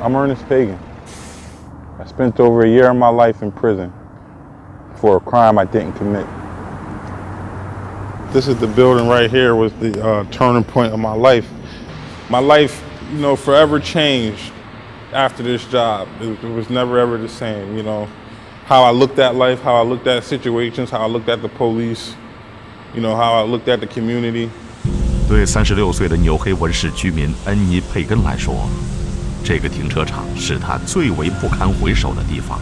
I'm Ernest Pagan. I spent over a year of my life in prison for a crime I didn't commit. This is the building right here was the turning point of my life. My life, forever changed after this job. It was never ever the same, How I looked at life, how I looked at situations, how I looked at the police, how I looked at the community. 对36岁的纽黑文市居民恩妮·佩根来说，这个停车场是他最为不堪回首的地方。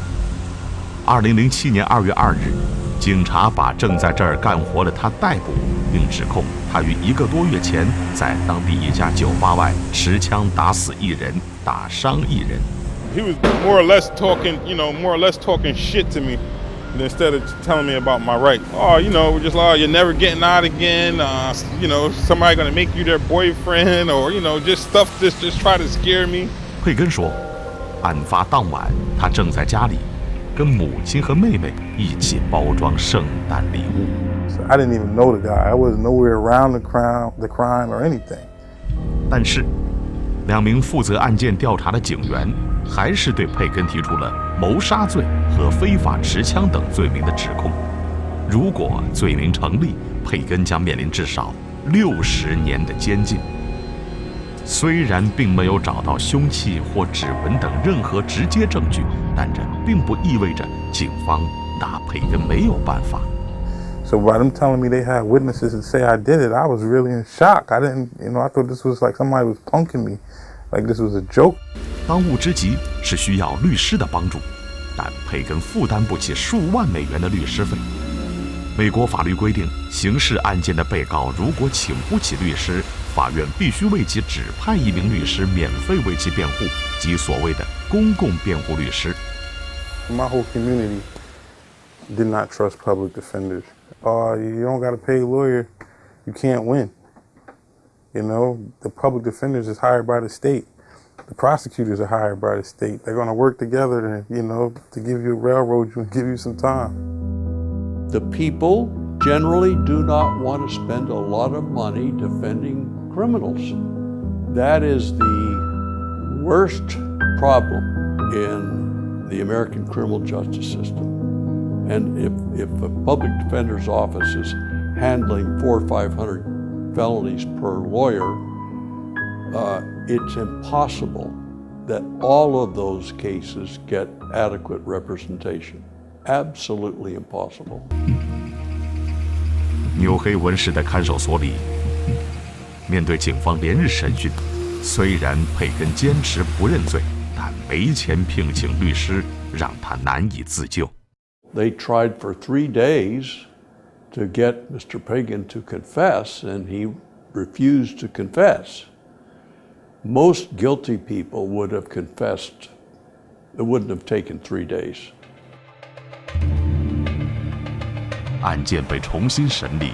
2007年2月2日，警察把正在这儿干活的他逮捕，并指控他于1个多月前在当地一家酒吧外持枪打死一人，打伤一人。He was more or less talking shit to me, instead of telling me about my rights. We're just like, you're never getting out again. Somebody gonna make you their boyfriend, or just stuff just try to scare me. 佩根说，案发当晚，他正在家里跟母亲和妹妹一起包装圣诞礼物。So I didn't even know the guy. I was nowhere around the crime or anything. 但是，2名负责案件调查的警员还是对佩根提出了谋杀罪和非法持枪等罪名的指控。如果罪名成立，佩根将面临至少60年的监禁。虽然并没有找到凶器或指纹等任何直接证据，但这并不意味着警方拿佩根没有办法。So by them telling me they had witnesses to say I did it, I was really in shock. I thought this was like somebody was punking me, like this was a joke. 当务之急是需要律师的帮助，但佩根负担不起数万美元的律师费。美国法律规定，刑事案件的被告如果请不起律师，法院必须为其指派一名律师免费为其辩护，即所谓的公共辩护律师。My whole community did not trust public defenders. You don't got to pay a lawyer, you can't win. The public defenders is hired by the state. The prosecutors are hired by the state. They're going to work together to give you a railroad you and give you some time. The people generally do not want to spend a lot of money defending criminals. That is the worst problem in the American criminal justice system. And if a public defender's office is handling 400 or 500 felonies per lawyer, it's impossible that all of those cases get adequate representation. Absolutely impossible. 纽黑文市的看守所里，面对警方连日审讯，虽然佩根坚持不认罪，但没钱聘请律师，让他难以自救。They tried for 3 days to get Mr. Pagan to confess, and he refused to confess. Most guilty people would have confessed. It wouldn't have taken 3 days. 案件被重新审理，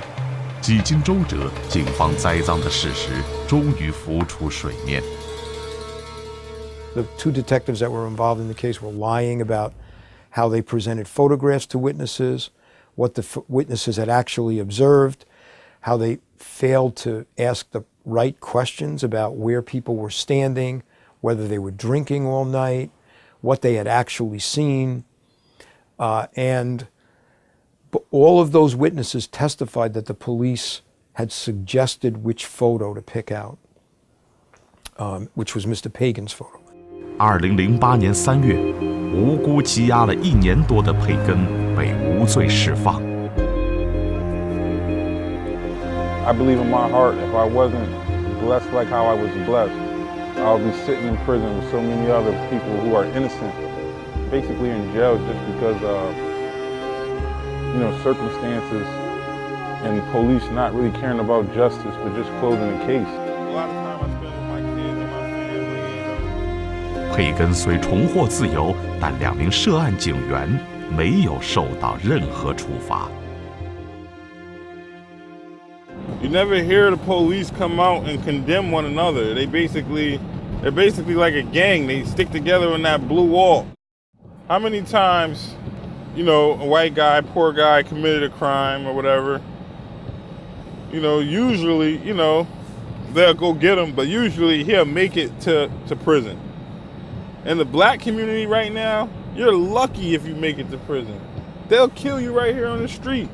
几经周折，警方栽赃的事实终于浮出水面。The 2 detectives that were involved in the case were lying about how they presented photographs to witnesses, what the witnesses had actually observed, how they failed to ask the right questions about where people were standing, whether they were drinking all night, what they had actually seen. And all of those witnesses testified that the police had suggested which photo to pick out, which was Mr. Pagan's photo. 2008年3月，无辜羁押了1年多的佩根被无罪释放。I believe in my heart, if I wasn't blessed like how I was blessed, I would be sitting in prison with so many other people who are innocent, basically in jail just because of, circumstances and police not really caring about justice, but just closing the case. A lot of time I spend with my kids and my family. 佩根虽重获自由，但2名涉案警员没有受到任何处罚。You never hear the police come out and condemn one another. They're basically like a gang. They stick together in that blue wall. How many times, a white guy, poor guy committed a crime or whatever, usually, they'll go get him, but usually he'll make it to prison. And the black community right now, you're lucky if you make it to prison. They'll kill you right here on the street.